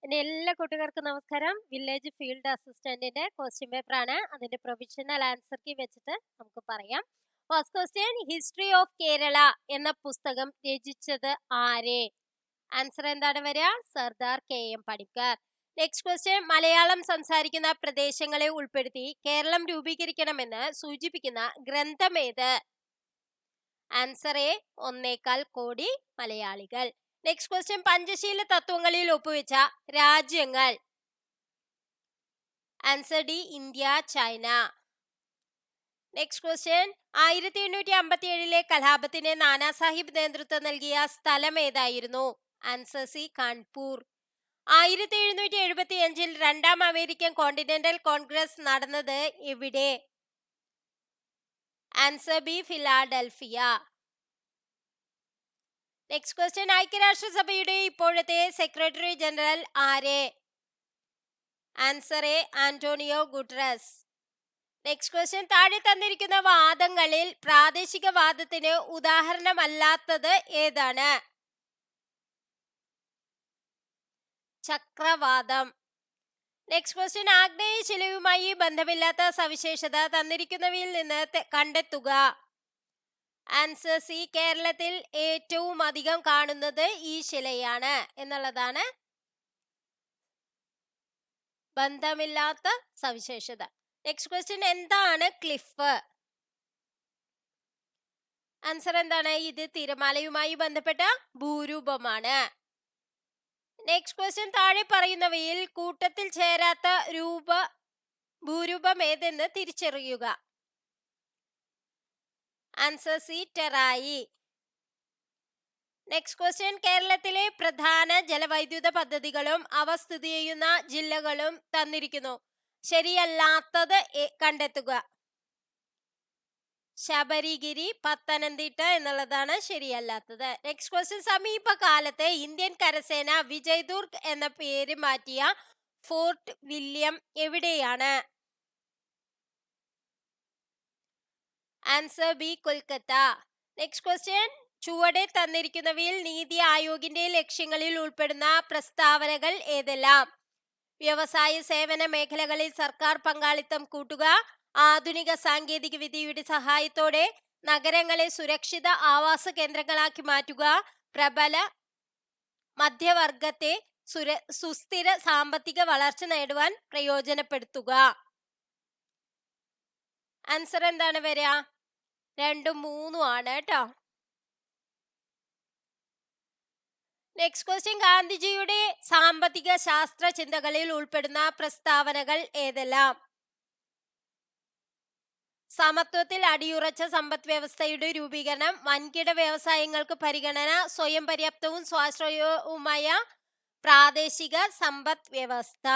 ഇനി എല്ലാ കൂട്ടുകാർക്കും നമസ്കാരം. വില്ലേജ് ഫീൽഡ് അസിസ്റ്റന്റിന്റെ ക്വസ്റ്റ്യൻ പേപ്പർ ആണ്. അതിന്റെ പ്രൊവിഷണൽ ആൻസർ കീ വെച്ചിട്ട് നമുക്ക് പറയാം. First question, history of Kerala എന്ന പുസ്തകം രചിച്ചത് ആരെ? ആൻസർ എന്താണ് വരിക? Sardar KM Panicker. Next question, Malayalam സംസാരിക്കുന്ന പ്രദേശങ്ങളെ ഉൾപ്പെടുത്തി കേരളം രൂപീകരിക്കണമെന്ന് സൂചിപ്പിക്കുന്ന ഗ്രന്ഥമേത്? ആൻസർ എ, 1.25 കോടി മലയാളികൾ. നെക്സ്റ്റ് ക്വസ്റ്റ്യൻ, പഞ്ചശീല തത്വങ്ങളിൽ ഒപ്പുവെച്ച രാജ്യങ്ങൾ? Answer D, India, China. Next question, 1857 കലാപത്തിന് നാനാ സാഹിബ് നേതൃത്വം നൽകിയ സ്ഥലം ഏതായിരുന്നു? Answer C, Kanpur. 1775 രണ്ടാം അമേരിക്കൻ കോണ്ടിനെന്റൽ കോൺഗ്രസ് നടന്നത് എവിടെ? Answer B, Philadelphia. Next question, ഐക്യരാഷ്ട്രസഭയുടെ ഇപ്പോഴത്തെ സെക്രട്ടറി ജനറൽ ആരെ? Answer A, Antonio Guterres. Next question, താഴെ തന്നിരിക്കുന്ന വാദങ്ങളിൽ പ്രാദേശിക വാദത്തിന് ഉദാഹരണമല്ലാത്തത് ഏതാണ്? ചക്രവാദം. നെക്സ്റ്റ് ക്വസ്റ്റ്യൻ, ആഗ്നേയ ശിലയുമായി ബന്ധമില്ലാത്ത സവിശേഷത തന്നിരിക്കുന്നവയിൽ നിന്ന് കണ്ടെത്തുക. ആൻസർ സി, കേരളത്തിൽ ഏറ്റവും അധികം കാണുന്നത് ഈ ശിലയാണ് എന്നുള്ളതാണ് ബന്ധമില്ലാത്ത സവിശേഷത. നെക്സ്റ്റ് ക്വസ്റ്റ്യൻ, എന്താണ് ക്ലിഫ്? ആൻസർ എന്താണ്? ഇത് തിരമാലയുമായി ബന്ധപ്പെട്ട ഭൂരൂപമാണ്. നെക്സ്റ്റ് ക്വസ്റ്റ്യൻ, താഴെ പറയുന്നവയിൽ കൂട്ടത്തിൽ ചേരാത്ത ഭൂരൂപം ഏതെന്ന് തിരിച്ചറിയുക. Answer C, Terai. Next question, കേരളത്തിലെ പ്രധാന ജലവൈദ്യുത പദ്ധതികളും അവ സ്ഥിതി ചെയ്യുന്ന ജില്ലകളും തന്നിരിക്കുന്നു. ശരിയല്ലാത്തത് കണ്ടെത്തുക. ശബരിഗിരി, പത്തനംതിട്ട എന്നുള്ളതാണ് ശരിയല്ലാത്തത്. നെക്സ്റ്റ് ക്വസ്റ്റ്യൻ, സമീപകാലത്ത് ഇന്ത്യൻ കരസേന വിജയ്ദുർഗ് എന്ന പേര് മാറ്റിയ ഫോർട്ട് വില്യം എവിടെയാണ്? Answer B, Kolkata. Next question, ചുവടെ തന്നിരിക്കുന്നവയിൽ നീതി ആയോഗിന്റെ ലക്ഷ്യങ്ങളിൽ ഉൾപ്പെടുന്ന പ്രസ്താവനകൾ ഏതെല്ലാം? വ്യവസായ സേവന മേഖലകളിൽ സർക്കാർ പങ്കാളിത്തം കൂട്ടുക, ആധുനിക സാങ്കേതിക വിദ്യയുടെ സഹായത്തോടെ നഗരങ്ങളെ സുരക്ഷിത ആവാസ കേന്ദ്രങ്ങളാക്കി മാറ്റുക, പ്രബല മധ്യവർഗത്തെ സുസ്ഥിര സാമ്പത്തിക വളർച്ച നേടുവാൻ പ്രയോജനപ്പെടുത്തുക. ആൻസർ എന്താണ് വരിക? 2, 3 ആണ് കേട്ടോ. നെക്സ്റ്റ് ക്വസ്റ്റ്യൻ, ഗാന്ധിജിയുടെ സാമ്പത്തിക ശാസ്ത്ര ചിന്തകളിൽ ഉൾപ്പെടുന്ന പ്രസ്താവനകൾ ഏതെല്ലാം? സമത്വത്തിൽ അടിയുറച്ച സമ്പദ് വ്യവസ്ഥയുടെ രൂപീകരണം, വൻകിട വ്യവസായങ്ങൾക്ക് പരിഗണന, സ്വയം പര്യാപ്തവും സ്വാശ്രയവുമായ പ്രാദേശിക സമ്പദ് വ്യവസ്ഥ.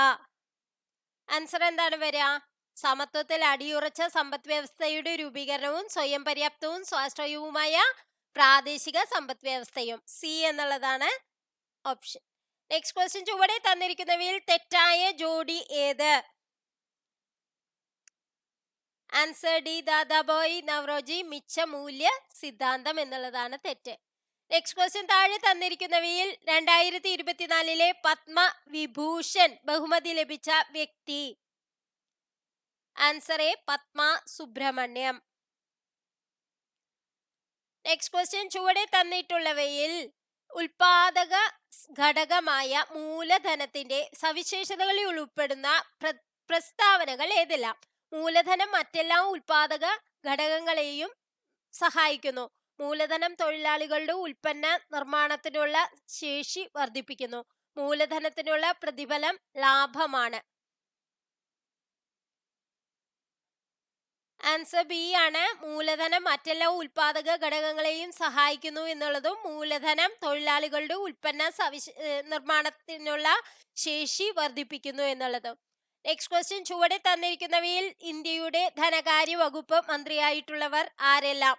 ആൻസർ എന്താണ് വരിക? സമത്വത്തിൽ അടിയുറച്ച സമ്പദ് വ്യവസ്ഥയുടെ രൂപീകരണവും സ്വയം പര്യാപ്തവും സ്വാശ്രയവുമായ പ്രാദേശിക സമ്പദ് വ്യവസ്ഥയും. സി എന്നുള്ളതാണ് ഓപ്ഷൻ. നെക്സ്റ്റ് ക്വസ്റ്റ്യൻ, ചുവടെ തന്നിരിക്കുന്നവയിൽ തെറ്റായ ജോഡി ഏത്? ആൻസർ ഡി, ദാദാബോയ് നവറോജി മിച്ച മൂല്യ സിദ്ധാന്തം എന്നുള്ളതാണ് തെറ്റ്. നെക്സ്റ്റ് ക്വസ്റ്റ്യൻ, താഴെ തന്നിരിക്കുന്നവയിൽ 2024 പത്മവിഭൂഷൺ ബഹുമതി ലഭിച്ച വ്യക്തി? Answer A, Padma Subrahmanyam. Next question, ചുവടെ തന്നിട്ടുള്ളവയിൽ ഉൽപാദക ഘടകമായ മൂലധനത്തിന്റെ സവിശേഷതകളിൽ ഉൾപ്പെടുന്ന പ്രസ്താവനകൾ ഏതെല്ലാം? മൂലധനം മറ്റെല്ലാ ഉൽപാദക ഘടകങ്ങളെയും സഹായിക്കുന്നു. മൂലധനം തൊഴിലാളികളുടെ ഉൽപ്പന്ന നിർമ്മാണത്തിനുള്ള ശേഷി വർദ്ധിപ്പിക്കുന്നു. മൂലധനത്തിനുള്ള പ്രതിഫലം ലാഭമാണ്. ആൻസർ ബി ആണ്, മൂലധനം മറ്റെല്ലാ ഉൽപാദക ഘടകങ്ങളെയും സഹായിക്കുന്നു എന്നുള്ളതും മൂലധനം തൊഴിലാളികളുടെ ഉൽപ്പന്ന നിർമ്മാണത്തിനുള്ള ശേഷി വർദ്ധിപ്പിക്കുന്നു എന്നുള്ളതും. നെക്സ്റ്റ് ക്വസ്റ്റ്യൻ, ചുവടെ തന്നിരിക്കുന്നവയിൽ ഇന്ത്യയുടെ ധനകാര്യ വകുപ്പ് മന്ത്രിയായിട്ടുള്ളവർ ആരെല്ലാം?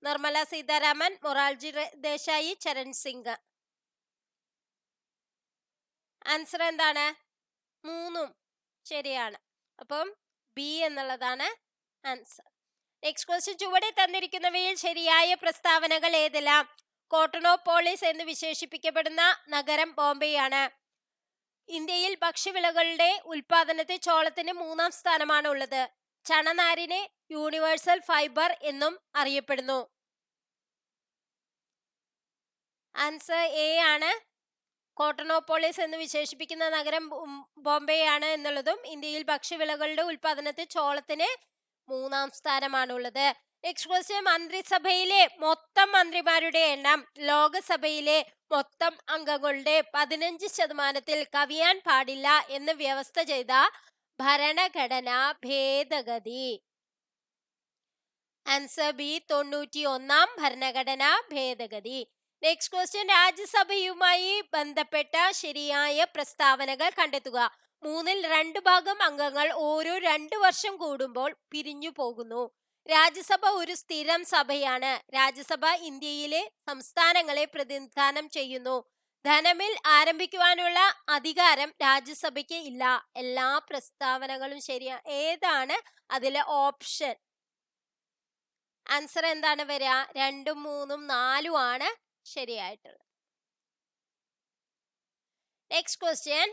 നിർമ്മല സീതാരാമൻ, മൊറാർജി ദേശായി, ചരൺ സിംഗ്. ആൻസർ എന്താണ്? 3 ശരിയാണ്. അപ്പം ബി എന്നുള്ളതാണ് ആൻസർ. നെക്സ്റ്റ് ക്വസ്റ്റ്യൻ, ചുവടെ തന്നിരിക്കുന്നവയിൽ ശരിയായ പ്രസ്താവനകൾ ഏതെല്ലാം? കോട്ടണോപോളിസ് എന്ന് വിശേഷിപ്പിക്കപ്പെടുന്ന നഗരം ബോംബെയാണ്. ഇന്ത്യയിൽ ഭക്ഷ്യവിളകളുടെ ഉൽപാദനത്തിൽ ചോളത്തിന് 3-ാം സ്ഥാനമാണ് ഉള്ളത്. ചണനാരിനെ യൂണിവേഴ്സൽ ഫൈബർ എന്നും അറിയപ്പെടുന്നു. ആൻസർ എ ആണ്. കോട്ടണോപോളിസ് എന്ന് വിശേഷിപ്പിക്കുന്ന നഗരം ബോംബെ ആണ് എന്നുള്ളതും ഇന്ത്യയിൽ ഭക്ഷ്യവിളകളുടെ ഉൽപാദനത്തിൽ ചോളത്തിന് 3-ാം സ്ഥാനമാണുള്ളത്. നെക്സ്റ്റ് ക്വസ്റ്റ്യൻ, മന്ത്രിസഭയിലെ മൊത്തം മന്ത്രിമാരുടെ എണ്ണം ലോകസഭയിലെ മൊത്തം അംഗങ്ങളുടെ 15% കവിയാൻ പാടില്ല എന്ന് വ്യവസ്ഥ ചെയ്ത ഭരണഘടനാ ഭേദഗതി. ആൻസർ ബി, 91-ാം ഭരണഘടനാ ഭേദഗതി. നെക്സ്റ്റ് ക്വസ്റ്റ്യൻ, രാജ്യസഭയുമായി ബന്ധപ്പെട്ട ശരിയായ പ്രസ്താവനകൾ കണ്ടെത്തുക. 2/3 ഭാഗം അംഗങ്ങൾ ഓരോ 2 വർഷം കൂടുമ്പോൾ പിരിഞ്ഞു പോകുന്നു. രാജ്യസഭ ഒരു സ്ഥിരം സഭയാണ്. രാജ്യസഭ ഇന്ത്യയിലെ സംസ്ഥാനങ്ങളെ പ്രതിനിധാനം ചെയ്യുന്നു. ധനബിൽ ആരംഭിക്കുവാനുള്ള അധികാരം രാജ്യസഭയ്ക്ക് ഇല്ല. എല്ലാ പ്രസ്താവനകളും ശരിയാണ്. ഏതാണ് അതിലെ ഓപ്ഷൻ? ആൻസർ എന്താണ് വരിക? 2, 3, 4 ആണ് ശരിയായിട്ടുള്ളത്. നെക്സ്റ്റ് ക്വസ്റ്റ്യൻ,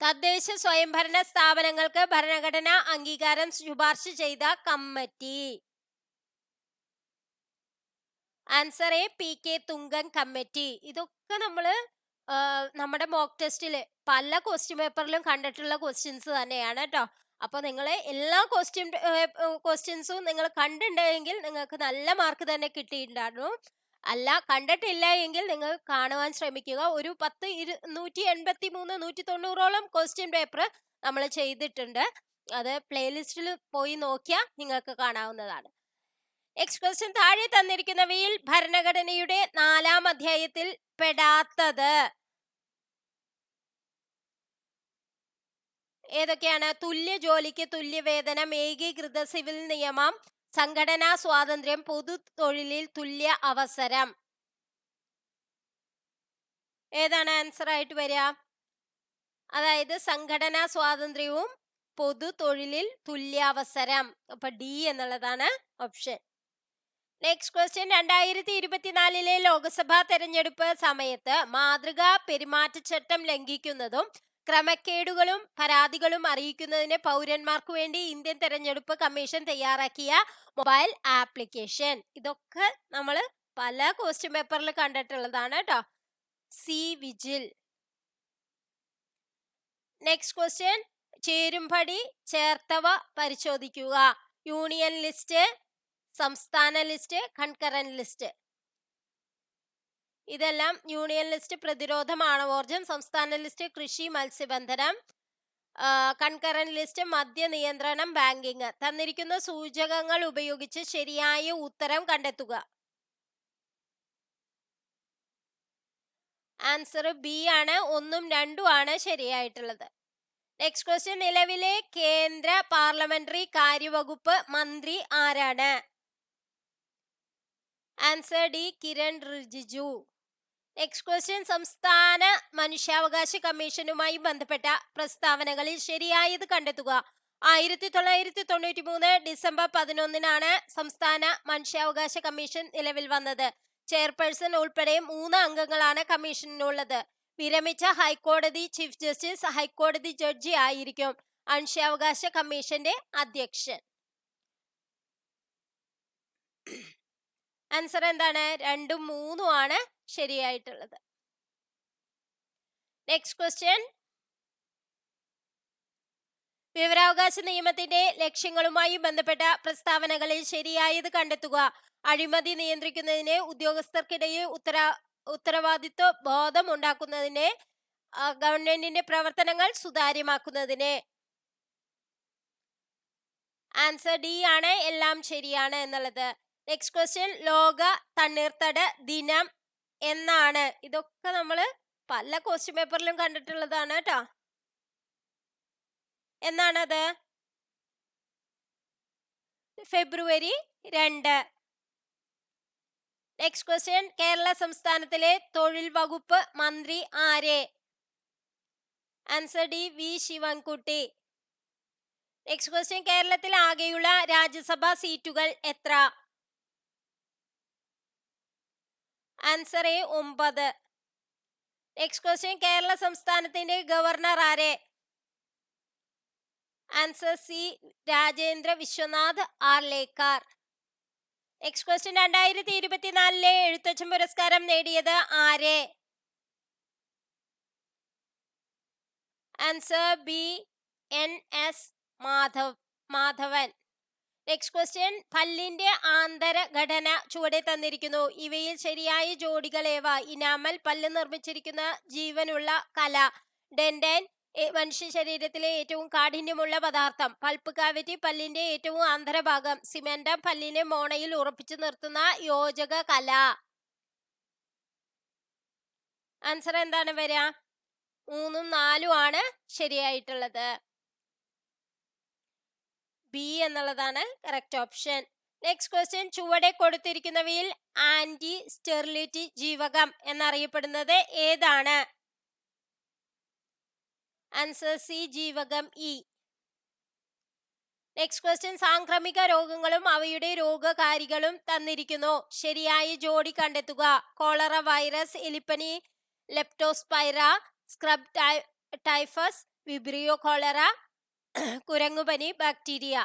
തദ്ദേശ സ്വയംഭരണ സ്ഥാപനങ്ങൾക്ക് ഭരണഘടനാ അംഗീകാരം ശുപാർശ ചെയ്ത committee. Answer A, PK Thungon committee. ഇതൊക്കെ നമ്മുടെ മോക്ക് ടെസ്റ്റിൽ പല ക്വസ്റ്റ്യൻ പേപ്പറിലും കണ്ടിട്ടുള്ള ക്വസ്റ്റ്യൻസ് തന്നെയാണ് കേട്ടോ. അപ്പൊ നിങ്ങൾ എല്ലാ ക്വസ്റ്റ്യൻസും നിങ്ങൾ കണ്ടിട്ടുണ്ടെങ്കിൽ നിങ്ങൾക്ക് നല്ല മാർക്ക് തന്നെ കിട്ടിയിട്ടുണ്ടായിരുന്നു. അല്ല, കണ്ടിട്ടില്ല എങ്കിൽ നിങ്ങൾ കാണുവാൻ ശ്രമിക്കുക. ഒരു 183 190ഓളം ക്വസ്റ്റ്യൻ പേപ്പർ നമ്മൾ ചെയ്തിട്ടുണ്ട്. അത് പ്ലേലിസ്റ്റിൽ പോയി നോക്കിയാൽ നിങ്ങൾക്ക് കാണാവുന്നതാണ്. നെക്സ്റ്റ് ക്വസ്റ്റ്യൻ, താഴെ തന്നിരിക്കുന്നവയിൽ ഭരണഘടനയുടെ 4-ാം അധ്യായത്തിൽ പെടാത്തത് ഏതൊക്കെയാണ്? തുല്യ ജോലിക്ക് തുല്യ വേതനം, ഏകീകൃത സിവിൽ നിയമം, സംഘടനാ സ്വാതന്ത്ര്യം, പൊതു തൊഴിലിൽ തുല്യ അവസരം. ഏതാണ് ആൻസർ ആയിട്ട് വരിക? അതായത് സംഘടനാ സ്വാതന്ത്ര്യവും പൊതു തൊഴിലിൽ തുല്യാവസരം. അപ്പൊ ഡി എന്നുള്ളതാണ് ഓപ്ഷൻ. നെക്സ്റ്റ് ക്വസ്റ്റ്യൻ, 2024 ലോക്സഭാ തെരഞ്ഞെടുപ്പ് സമയത്ത് മാതൃകാ പെരുമാറ്റച്ചട്ടം ലംഘിക്കുന്നതും ക്രമക്കേടുകളും പരാതികളും അറിയിക്കുന്നതിന് പൗരന്മാർക്ക് വേണ്ടി ഇന്ത്യൻ തെരഞ്ഞെടുപ്പ് കമ്മീഷൻ തയ്യാറാക്കിയ മൊബൈൽ ആപ്ലിക്കേഷൻ. ഇതൊക്കെ നമ്മൾ പല ക്വസ്റ്റ്യൻ പേപ്പറിൽ കണ്ടിട്ടുള്ളതാണ് കേട്ടോ. C vigil. നെക്സ്റ്റ് ക്വസ്റ്റ്യൻ, ചേരുംപടി ചേർത്തവ പരിശോധിക്കുക. യൂണിയൻ ലിസ്റ്റ്, സംസ്ഥാന ലിസ്റ്റ്, കൺകറന്റ് ലിസ്റ്റ്. ഇതെല്ലാം യൂണിയൻ ലിസ്റ്റ് പ്രതിരോധം ആണവോർജം, സംസ്ഥാന ലിസ്റ്റ് കൃഷി മത്സ്യബന്ധനം, കൺകറന്റ് ലിസ്റ്റ് മദ്യ നിയന്ത്രണം ബാങ്കിങ്. തന്നിരിക്കുന്ന സൂചകങ്ങൾ ഉപയോഗിച്ച് ശരിയായ ഉത്തരം കണ്ടെത്തുക. ആൻസർ ബി ആണ്. 1ഉം 2ഉം ആണ് ശരിയായിട്ടുള്ളത്. നെക്സ്റ്റ് ക്വസ്റ്റ്യൻ, നിലവിലെ കേന്ദ്ര പാർലമെന്ററി കാര്യവകുപ്പ് മന്ത്രി ആരാണ്? Answer D, Kiren Rijiju. Next question, സംസ്ഥാന മനുഷ്യാവകാശ കമ്മീഷനുമായി ബന്ധപ്പെട്ട പ്രസ്താവനകളിൽ ശരിയായത് കണ്ടെത്തുക. 1993 ഡിസംബർ 11 സംസ്ഥാന മനുഷ്യാവകാശ കമ്മീഷൻ നിലവിൽ വന്നത്. ചെയർപേഴ്സൺ ഉൾപ്പെടെ 3 അംഗങ്ങളാണ് കമ്മീഷനുള്ളത്. വിരമിച്ച ഹൈക്കോടതി ചീഫ് ജസ്റ്റിസ് ഹൈക്കോടതി ജഡ്ജി ആയിരിക്കും മനുഷ്യാവകാശ കമ്മീഷന്റെ അധ്യക്ഷൻ. ആൻസർ എന്താണ്? 2ഉം 3ഉം ആണ് ശരിയായിട്ടുള്ളത്. നെക്സ്റ്റ് ക്വസ്റ്റ്യൻ, വിവരാവകാശ നിയമത്തിന്റെ ലക്ഷ്യങ്ങളുമായി ബന്ധപ്പെട്ട പ്രസ്താവനകളിൽ ശരിയായത് കണ്ടെത്തുക. അഴിമതി നിയന്ത്രിക്കുന്നതിന്, ഉദ്യോഗസ്ഥർക്കിടയിൽ ഉത്തരവാദിത്വ ബോധം ഉണ്ടാക്കുന്നതിന്, ഗവൺമെന്റിന്റെ പ്രവർത്തനങ്ങൾ സുതാര്യമാക്കുന്നതിന്. ആൻസർ ഡി ആണ്, എല്ലാം ശരിയാണ് എന്നുള്ളത്. നെക്സ്റ്റ് ക്വസ്റ്റ്യൻ, ലോക തണ്ണീർത്തട ദിനം എന്നാണ്? ഇതൊക്കെ നമ്മൾ പല ക്വസ്റ്റ്യൻ പേപ്പറിലും കണ്ടിട്ടുള്ളതാണ് കേട്ടോ. എന്നാണത്? ഫെബ്രുവരി 2. നെക്സ്റ്റ് ക്വസ്റ്റ്യൻ, കേരള സംസ്ഥാനത്തിലെ തൊഴിൽ വകുപ്പ് മന്ത്രി ആരെ? Answer D, V Sivankutty. Next question, കേരളത്തിൽ ആകെയുള്ള രാജ്യസഭാ സീറ്റുകൾ എത്ര? Answer A, 9. Next question, Kerala സംസ്ഥാനത്തിന്റെ ഗവർണർ ആരെ? Answer C, Rajendra Vishwanath Arlekar. Next question, 2024 Ezhuthachan പുരസ്കാരം നേടിയത് ആരെ? Answer B, N S. Madhavan. Next question, പല്ലിന്റെ ആന്തരഘടന ചുവടെ തന്നിരിക്കുന്നു. ഇവയിൽ ശരിയായ ജോഡികൾ ഏവ? ഇനാമൽ, പല്ല് നിർമ്മിച്ചിരിക്കുന്ന ജീവനുള്ള കല. ഡെന്റൈൻ, മനുഷ്യ ശരീരത്തിലെ ഏറ്റവും കാഠിന്യമുള്ള പദാർത്ഥം. പൾപ്പ് കാവിറ്റി, പല്ലിന്റെ ഏറ്റവും ആന്തരഭാഗം. സിമെന്റം, പല്ലിനെ മോണയിൽ ഉറപ്പിച്ചു നിർത്തുന്ന യോജക കല. ആൻസർ എന്താണ് വരിക? 3ഉം 4ഉം ആണ് ശരിയായിട്ടുള്ളത്. ബി എന്നുള്ളതാണ് കറക്റ്റ് ഓപ്ഷൻ. നെക്സ്റ്റ് ക്വസ്റ്റ്യൻ, ചുവടെ കൊടുത്തിരിക്കുന്നവയിൽ ആന്റി സ്റ്റെറിലിറ്റി ജീവകം എന്നറിയപ്പെടുന്നത് ഏതാണ്? ആൻസർ സി, ജീവകം ഇ. നെക്സ്റ്റ് ക്വസ്റ്റ്യൻ, സാംക്രമിക രോഗങ്ങളും അവയുടെ രോഗകാരികളും തന്നിരിക്കുന്നു. ശരിയായ ജോഡി കണ്ടെത്തുക. കോളറ വൈറസ്, എലിപ്പനി leptospira, scrub typhus, vibrio cholera, കുരങ്ങുപനി ബാക്ടീരിയ.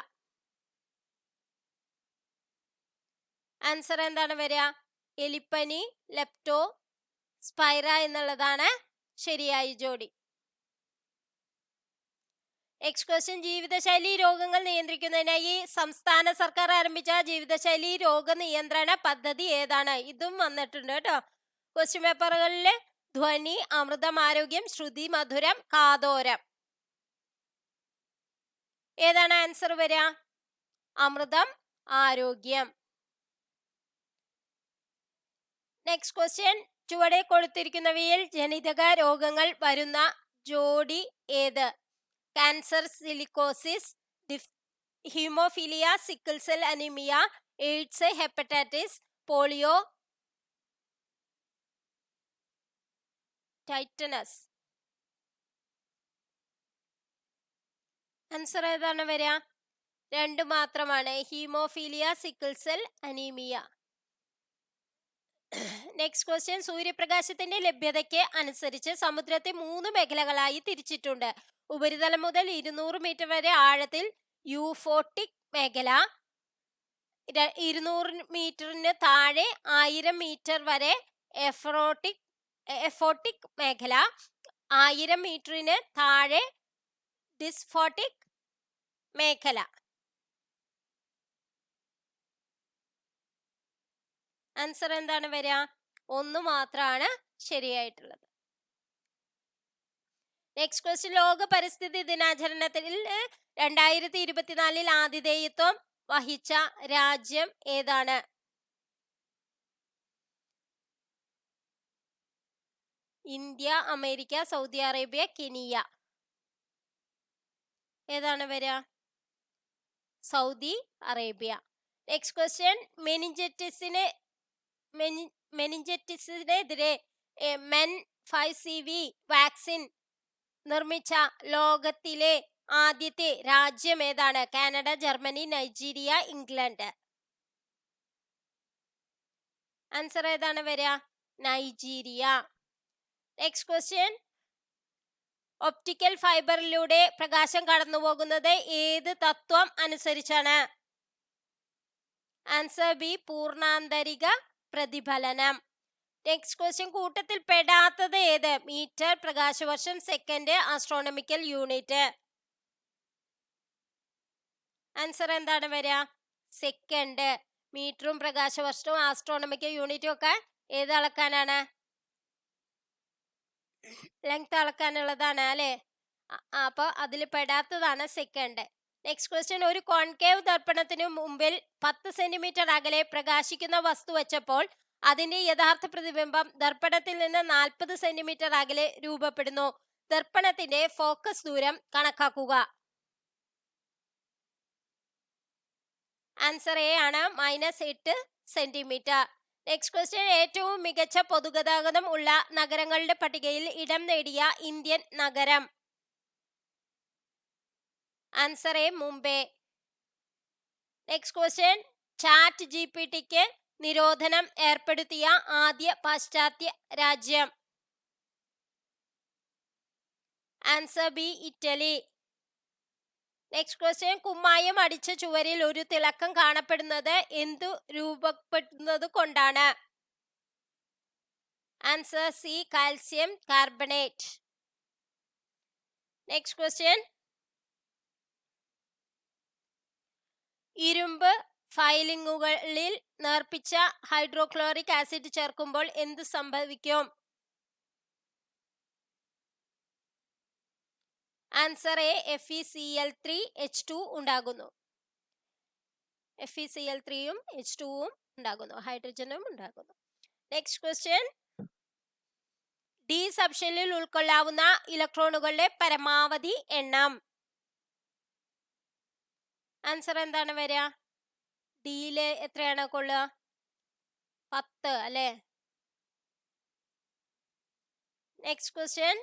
ആൻസർ എന്താണ് വരിക? എലിപ്പനി ലെപ്റ്റോസ്പൈറ എന്നുള്ളതാണ് ശരിയായ ജോഡി. നെക്സ്റ്റ് ക്വസ്റ്റ്യൻ, ജീവിതശൈലി രോഗങ്ങൾ നിയന്ത്രിക്കുന്നതിനായി സംസ്ഥാന സർക്കാർ ആരംഭിച്ച ജീവിതശൈലി രോഗ നിയന്ത്രണ പദ്ധതി ഏതാണ്? ഇതും വന്നിട്ടുണ്ട് കേട്ടോ ക്വസ്റ്റ്യൻ പേപ്പറുകളിൽ. ധ്വനി, അമൃതം ആരോഗ്യം, ശ്രുതി മധുരം, കാതോരം. ഏതാണ് ആൻസർ വരിക? അമൃതം ആരോഗ്യം. നെക്സ്റ്റ് ക്വസ്റ്റ്യൻ, ചുവടെ കൊടുത്തിരിക്കുന്നവയിൽ ജനിതക രോഗങ്ങൾ വരുന്ന ജോഡി ഏത്? Cancer, silicosis, haemophilia, sickle cell anaemia, AIDS, hepatitis, polio, tetanus. Answer ഏതാണ് വരിക? 2 മാത്രമാണ്, haemophilia, sickle cell anaemia. Next question, സൂര്യപ്രകാശത്തിന്റെ ലഭ്യതയ്ക്ക് അനുസരിച്ച് സമുദ്രത്തെ 3 മേഖലകളായി തിരിച്ചിട്ടുണ്ട്. ഉപരിതലം മുതൽ 200 മീറ്റർ വരെ ആഴത്തിൽ യൂഫോട്ടിക് മേഖല, 200 മീറ്ററിന് താഴെ 1000 മീറ്റർ വരെ എഫോട്ടിക് മേഖല, 1000 മീറ്ററിന് താഴെ ഡിസ്ഫോട്ടിക് മേഖല. ആൻസർ എന്താണ് വരിക? 1 മാത്രമാണ് ശരിയായിട്ടുള്ളത്. നെക്സ്റ്റ് ക്വസ്റ്റ്യൻ, ലോക പരിസ്ഥിതി ദിനാചരണത്തിൽ 2024 ആതിഥേയത്വം വഹിച്ച രാജ്യം ഏതാണ്? India, America, Saudi Arabia, Kenya. ഏതാണ് വരിക? Saudi Arabia. നെക്സ്റ്റ് ക്വസ്റ്റ്യൻ, മെനിഞ്ചറ്റിസിനെതിരെ MEN5CV വാക്സിൻ നിർമ്മിച്ച ലോകത്തിലെ ആദ്യത്തെ രാജ്യം ഏതാണ്? Canada, Germany, Nigeria, England. Answer ഏതാണ് വരിക? നൈജീരിയ. നെക്സ്റ്റ് ക്വസ്റ്റ്യൻ, ഒപ്റ്റിക്കൽ ഫൈബറിലൂടെ പ്രകാശം കടന്നുപോകുന്നത് ഏത് തത്വം അനുസരിച്ചാണ്? ആൻസർ ബി, പൂർണ്ണാന്തരിക പ്രതിഫലനം. നെക്സ്റ്റ് ക്വസ്റ്റ്യൻ, കൂട്ടത്തിൽ പെടാത്തത് ഏത്? മീറ്റർ, പ്രകാശവർഷം, സെക്കൻഡ്, ആസ്ട്രോണമിക്കൽ യൂണിറ്റ്. ആൻസർ എന്താണ് വരിക? സെക്കൻഡ്. മീറ്ററും പ്രകാശവർഷവും ആസ്ട്രോണമിക്കൽ യൂണിറ്റും ഒക്കെ ഏത് അളക്കാനാണ്? ലെങ്ത് അളക്കാനുള്ളതാണ് അല്ലെ? അപ്പൊ അതിൽ പെടാത്തതാണ് സെക്കൻഡ്. നെക്സ്റ്റ് ക്വസ്റ്റ്യൻ, ഒരു കോൺകേവ് ദർപ്പണത്തിന് മുമ്പിൽ 10 സെന്റിമീറ്റർ അകലെ പ്രകാശിക്കുന്ന വസ്തു വെച്ചപ്പോൾ അതിന്റെ യഥാർത്ഥ പ്രതിബിംബം ദർപ്പണത്തിൽ നിന്ന് 40 സെന്റിമീറ്റർ അകലെ രൂപപ്പെടുന്നു. ദർപ്പണത്തിന്റെ ഫോക്കസ് ദൂരം കണക്കാക്കുക. ആൻസർ എ ആണ്, -8 സെന്റിമീറ്റർ. നെക്സ്റ്റ് ക്വസ്റ്റ്യൻ, ഏറ്റവും മികച്ച പൊതുഗതാഗതം ഉള്ള നഗരങ്ങളുടെ പട്ടികയിൽ ഇടം നേടിയ ഇന്ത്യൻ നഗരം? Answer A, Mumbai. Next question, chat ജിപിടിക്ക് നിരോധനം ഏർപ്പെടുത്തിയ ആദ്യ പാശ്ചാത്യ രാജ്യം? Answer B Italy. Next question, കുമ്മായം അടിച്ച ചുവരിൽ ഒരു തിളക്കം കാണപ്പെടുന്നത് എന്തു രൂപപ്പെടുന്നത് കൊണ്ടാണ്? Answer C calcium carbonate. Next question, ഇരുമ്പ് ഫയലിങ്ങുകളിൽ നേർപ്പിച്ച ഹൈഡ്രോക്ലോറിക് ആസിഡ് ചേർക്കുമ്പോൾ എന്ത് സംഭവിക്കും? ആൻസർ എ FeCl3H2 ഉണ്ടാകുന്നു. FeCl3യും H2വും ഉണ്ടാകുന്നു, ഹൈഡ്രജനും ഉണ്ടാകുന്നു. നെക്സ്റ്റ് ക്വസ്റ്റ്യൻ, ഡി സബ്ഷെല്ലിൽ ഉൾക്കൊള്ളാവുന്ന ഇലക്ട്രോണുകളുടെ പരമാവധി എണ്ണം? ആൻസർ എന്താണ് വരിക? ഡിയില് എത്രയാണ് കൊള്ളുക? 10 അല്ലേ? നെക്സ്റ്റ് ക്വസ്റ്റ്യൻ,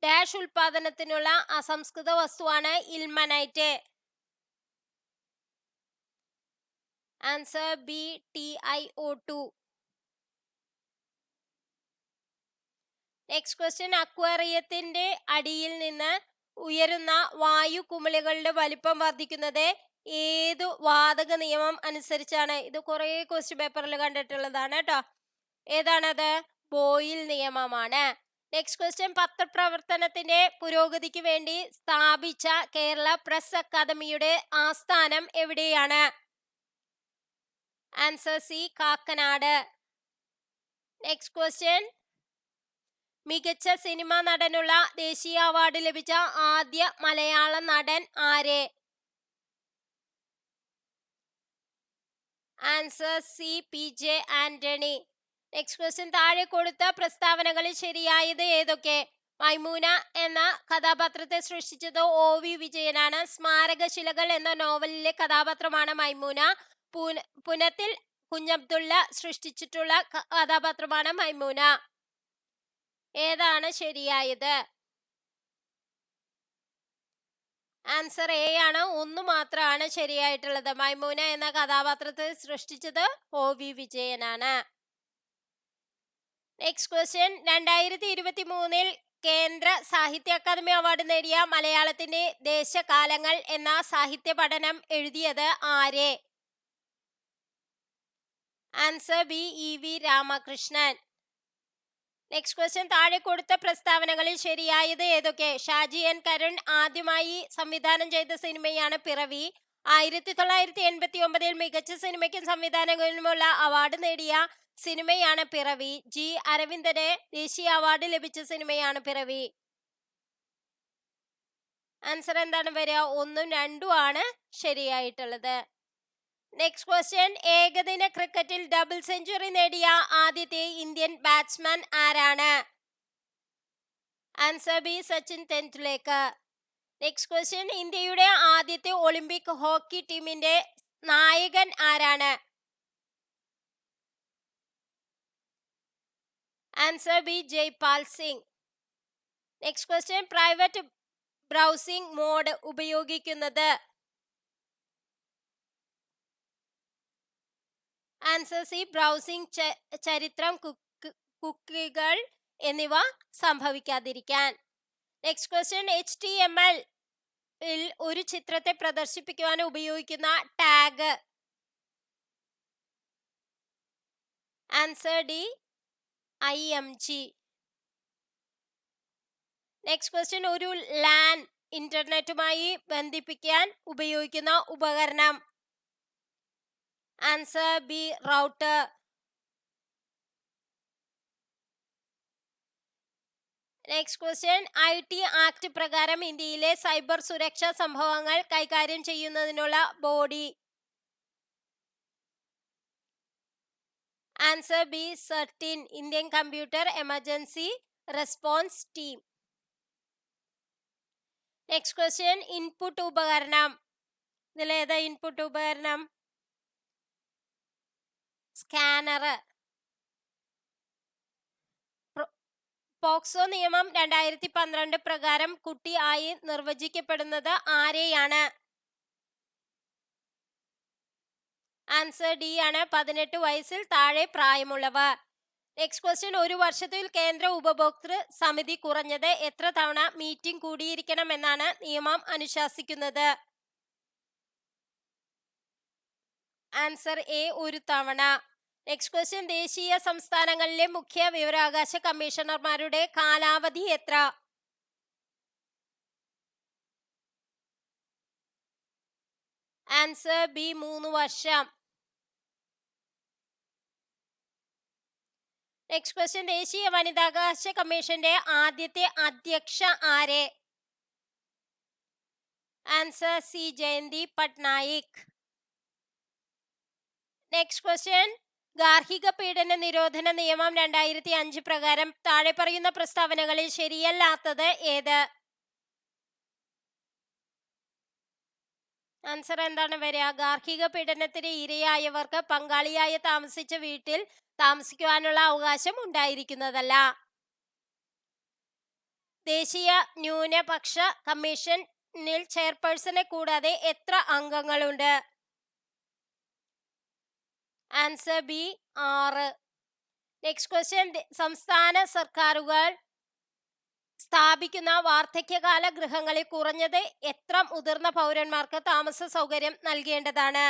ഡാഷ് ഉൽപാദനത്തിനുള്ള അസംസ്കൃത വസ്തുവാണ് ilmenite? Answer B TiO2. Next question, അക്വേറിയത്തിന്റെ അടിയിൽ നിന്ന് ഉയരുന്ന വായു കുമിളകളുടെ വലിപ്പം വർദ്ധിക്കുന്നത് ഏതു വാതക നിയമം അനുസരിച്ചാണ്? ഇത് കുറെ ക്വസ്റ്റ്യൻ പേപ്പറിൽ കണ്ടിട്ടുള്ളതാണ് കേട്ടോ. ഏതാണത്? ബോയിൽ നിയമമാണ്. നെക്സ്റ്റ് ക്വസ്റ്റ്യൻ, പത്രപ്രവർത്തനത്തിന്റെ പുരോഗതിക്ക് വേണ്ടി സ്ഥാപിച്ച കേരള പ്രസ് അക്കാദമിയുടെ ആസ്ഥാനം എവിടെയാണ്? Answer C Kakkanad. Next question, മികച്ച സിനിമാ നടനുള്ള ദേശീയ അവാർഡ് ലഭിച്ച ആദ്യ മലയാള നടൻ ആര്? Answer C PJ Antony. Next question, താഴെ കൊടുത്ത പ്രസ്താവനകളിൽ ശരിയായത് ഏതൊക്കെ? മൈമൂന എന്ന കഥാപാത്രത്തെ സൃഷ്ടിച്ചത് OV വിജയനാണ്. സ്മാരകശിലകൾ എന്ന നോവലിലെ കഥാപാത്രമാണ് മൈമൂന. പുനത്തിൽ കുഞ്ഞബ്ദുള്ള സൃഷ്ടിച്ചിട്ടുള്ള കഥാപാത്രമാണ് മൈമൂന. ഏതാണ് ശരിയായത്? ആൻസർ എ ആണ്. ഒന്ന് മാത്രമാണ് ശരിയായിട്ടുള്ളത്. മൈമൂന എന്ന കഥാപാത്രത്തെ സൃഷ്ടിച്ചത് OV വിജയനാണ്. നെക്സ്റ്റ് ക്വസ്റ്റ്യൻ, 2023 കേന്ദ്ര സാഹിത്യ അക്കാദമി അവാർഡ് നേടിയ മലയാളത്തിന്റെ ദേശകാലങ്ങൾ എന്ന സാഹിത്യ പഠനം എഴുതിയത് ആര്? Answer B EV Ramakrishnan. Next question, താഴെ കൊടുത്ത പ്രസ്താവനകളിൽ ശരിയായത് ഏതൊക്കെ? ഷാജി N കരുൺ ആദ്യമായി സംവിധാനം ചെയ്ത സിനിമയാണ് പിറവി. 1989 മികച്ച സിനിമയ്ക്കും സംവിധാനത്തിനുമുള്ള അവാർഡ് നേടിയ സിനിമയാണ് പിറവി. G അരവിന്ദന് ദേശീയ അവാർഡ് ലഭിച്ച സിനിമയാണ് പിറവി. ആൻസർ എന്താണ് വരിക? 1ഉം 2ഉം ആണ് ശരിയായിട്ടുള്ളത്. നെക്സ്റ്റ് ക്വസ്റ്റ്യൻ, ഏകദിന ക്രിക്കറ്റിൽ ഡബിൾ സെഞ്ചുറി നേടിയ ആദ്യത്തെ ഇന്ത്യൻ ബാറ്റ്സ്മാൻ ആരാണ്? Answer B Sachin Tendulkar. Next question, ഇന്ത്യയുടെ ആദ്യത്തെ ഒളിമ്പിക് ഹോക്കി ടീമിന്റെ നായകൻ ആരാണ്? Answer B Jaipal Singh. Next question, private browsing mode ഉപയോഗിക്കുന്നത്? ആൻസർ സി ബ്രൗസിംഗ് ചരിത്രം, കുക്കികൾ എന്നിവ സംഭവിക്കാതിരിക്കാൻ. നെക്സ്റ്റ് ക്വസ്റ്റ്യൻ, HTML ഒരു ചിത്രത്തെ പ്രദർശിപ്പിക്കുവാൻ ഉപയോഗിക്കുന്ന tag? Answer D IMG. Next question, ഒരു LAN ഇന്റർനെറ്റുമായി ബന്ധിപ്പിക്കാൻ ഉപയോഗിക്കുന്ന ഉപകരണം? Answer B router. Next question, IT act പ്രകാരം ഇന്ത്യയിലെ സൈബർ സുരക്ഷാ സംഭവങ്ങൾ കൈകാര്യം ചെയ്യുന്നതിനുള്ള body? Answer B CERT-IN, Indian computer emergency response team. Next question, input ഉപകരണം? ഇതിലേതാ ഇൻപുട്ട് ഉപകരണം? സ്കാനർ. പോക്സോ നിയമം 2012 പ്രകാരം കുട്ടി ആയി നിർവചിക്കപ്പെടുന്നത് ആരെയാണ്? ആൻസർ ഡി ആണ് 18 വയസ്സിൽ താഴെ പ്രായമുള്ളവർ. നെക്സ്റ്റ് ക്വസ്റ്റ്യൻ, ഒരു വർഷത്തിൽ കേന്ദ്ര ഉപഭോക്തൃ സമിതി കുറഞ്ഞത് എത്ര തവണ മീറ്റിംഗ് കൂടിയിരിക്കണമെന്നാണ് നിയമം അനുശാസിക്കുന്നത്? ആൻസർ എ, ഒരു തവണ. നെക്സ്റ്റ് ക്വസ്റ്റ്യൻ, ദേശീയ സംസ്ഥാനങ്ങളിലെ മുഖ്യ വിവരാവകാശ കമ്മീഷണർമാരുടെ കാലാവധി എത്ര? ആൻസർ ബി, 3 വർഷം. നെക്സ്റ്റ് ക്വസ്റ്റ്യൻ, ദേശീയ വനിതാവകാശ കമ്മീഷന്റെ ആദ്യത്തെ അധ്യക്ഷ ആരെ? Answer C, Jayanthi Patnaik. Next question, ഗാർഹിക പീഡന നിരോധന നിയമം 2005 പ്രകാരം താഴെ പറയുന്ന പ്രസ്താവനകളിൽ ശരിയല്ലാത്തത് ഏത്? ആൻസർ എന്താണ് വരിക? ഗാർഹിക പീഡനത്തിന് ഇരയായവർക്ക് പങ്കാളിയായി താമസിച്ച വീട്ടിൽ താമസിക്കുവാനുള്ള അവകാശം ഉണ്ടായിരിക്കുന്നതല്ല. ദേശീയ ന്യൂനപക്ഷ കമ്മീഷനിൽ ചെയർപേഴ്സണെ കൂടാതെ എത്ര അംഗങ്ങളുണ്ട്? Answer B, 6. നെക്സ്റ്റ് ക്വസ്റ്റ്യൻ, സംസ്ഥാന സർക്കാരുകൾ സ്ഥാപിക്കുന്ന വാർദ്ധക്യകാല ഗൃഹങ്ങളിൽ കുറഞ്ഞത് എത്ര മുതിർന്ന പൗരന്മാർക്ക് താമസ സൗകര്യം നൽകേണ്ടതാണ്?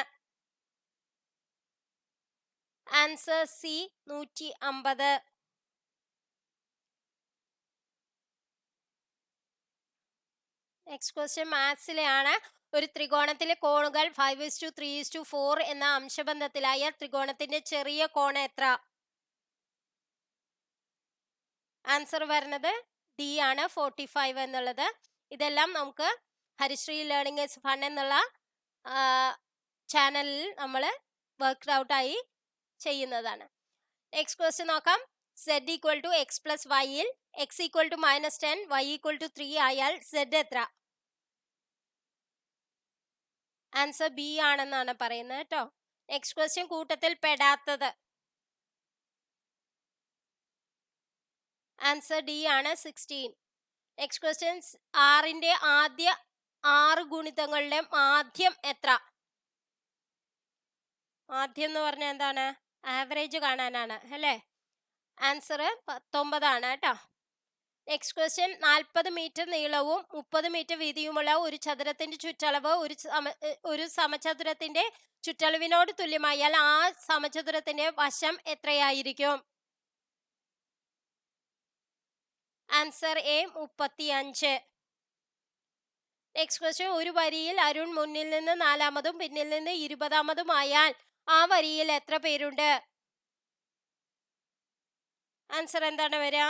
Answer C, 150. നെക്സ്റ്റ് ക്വസ്റ്റ്യൻ മാത്സിലെയാണ്. ഒരു ത്രികോണത്തിലെ കോണുകൾ 5:3:4 എന്ന അംശബന്ധത്തിലായ ത്രികോണത്തിന്റെ ചെറിയ കോൺ എത്ര? ആൻസർ വരുന്നത് ഡി ആണ്, 45 എന്നുള്ളത്. ഇതെല്ലാം നമുക്ക് ഹരിശ്രീ ലേണിംഗ് ഈസ് ഫൺ എന്നുള്ള ചാനലിൽ നമ്മൾ വർക്ക് ഔട്ടായി ചെയ്യുന്നതാണ്. നെക്സ്റ്റ് ക്വസ്റ്റ്യൻ നോക്കാം. z equal to X plus വൈയിൽ x equal to -10 y equal to 3 ആയാൽ z എത്ര? ആൻസർ ബി ആണെന്നാണ് പറയുന്നത് കേട്ടോ. നെക്സ്റ്റ് ക്വസ്റ്റ്യൻ, കൂട്ടത്തിൽ പെടാത്തത്? ആൻസർ ഡി ആണ്, 16. നെക്സ്റ്റ് ക്വസ്റ്റ്യൻ, ആറിന്റെ ആദ്യ 6 ഗുണിതങ്ങളുടെ മാധ്യം എത്ര? മാധ്യം എന്ന് പറഞ്ഞാൽ എന്താണ്? ആവറേജ് കാണാനാണ് അല്ലേ? ആൻസർ 19 ആണ് കേട്ടോ. നെക്സ്റ്റ് ക്വസ്റ്റ്യൻ, 40 മീറ്റർ നീളവും 30 മീറ്റർ വീതിയുമുള്ള ഒരു ചതുരത്തിന്റെ ചുറ്റളവ് ഒരു സമചതുരത്തിന്റെ ചുറ്റളവിനോട് തുല്യമായാൽ ആ സമചതുരത്തിന്റെ വശം എത്രയായിരിക്കും? Answer A, 35. നെക്സ്റ്റ് ക്വസ്റ്റ്യൻ, ഒരു വരിയിൽ അരുൺ മുന്നിൽ നിന്ന് 4-മതും പിന്നിൽ നിന്ന് 20-മതും ആയാൽ ആ വരിയിൽ എത്ര പേരുണ്ട്? ആൻസർ എന്താണ് വരിക?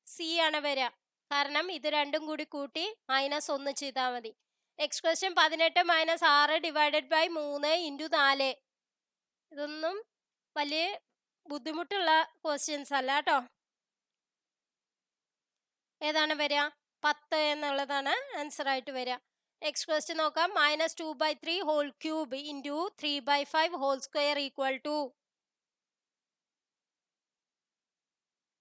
സി ആണ് വരിക. കാരണം ഇത് രണ്ടും കൂടി കൂട്ടി -1 ചെയ്താൽ മതി. Next question, 18 - 6 divided by 3 × 4. ഇതൊന്നും വലിയ ബുദ്ധിമുട്ടുള്ള ക്വസ്റ്റ്യൻസ് അല്ല കേട്ടോ. ഏതാണ് വരിക? 10 എന്നുള്ളതാണ് ആൻസർ ആയിട്ട് വരിക. നെക്സ്റ്റ് ക്വസ്റ്റ്യൻ നോക്കാം. -2/3 whole cube into 3/5 whole square equal to?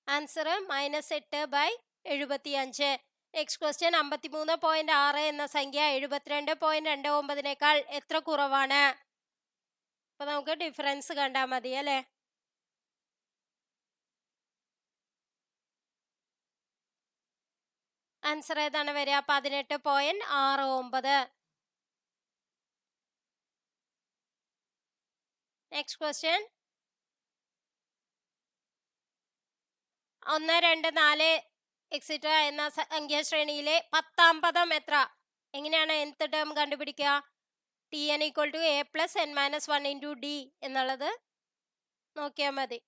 Answer -8/75. Next question, 53.6 എന്ന സംഖ്യ 72.29 എത്ര കുറവാണ്? അപ്പൊ നമുക്ക് ഡിഫറൻസ് കണ്ടാൽ മതി അല്ലേ? ആൻസർ ഏതാണ് വരിക? 18.69. നെക്സ്റ്റ് ക്വസ്റ്റ്യൻ, 1, 2, 4 എക്സിട്ര എന്ന സംഖ്യാശ്രേണിയിലെ 10ാം പദം എത്ര? എങ്ങനെയാണ് nth ടേം കണ്ടുപിടിക്കുക? tn equal to a + n - 1 × d എന്നുള്ളത് നോക്കിയാൽ മതി.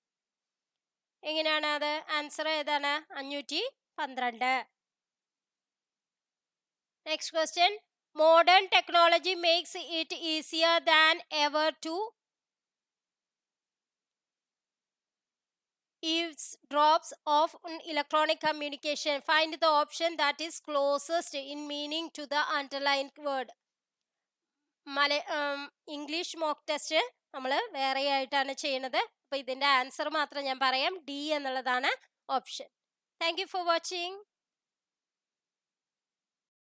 എങ്ങനെയാണ് അത്? ആൻസർ ഏതാണ്? 512. Next question, modern technology makes it easier than ever to eavesdrops of electronic communication. Find the option that is closest in meaning to the underlined word. English mock test നമ്മൾ വേറെ ആയിട്ടാണ് ചെയ്യുന്നത്. അപ്പോൾ ഇതിൻ്റെ ആൻസർ മാത്രം ഞാൻ പറയാം. ഡി എന്നുള്ളതാണ് option. Thank you for watching.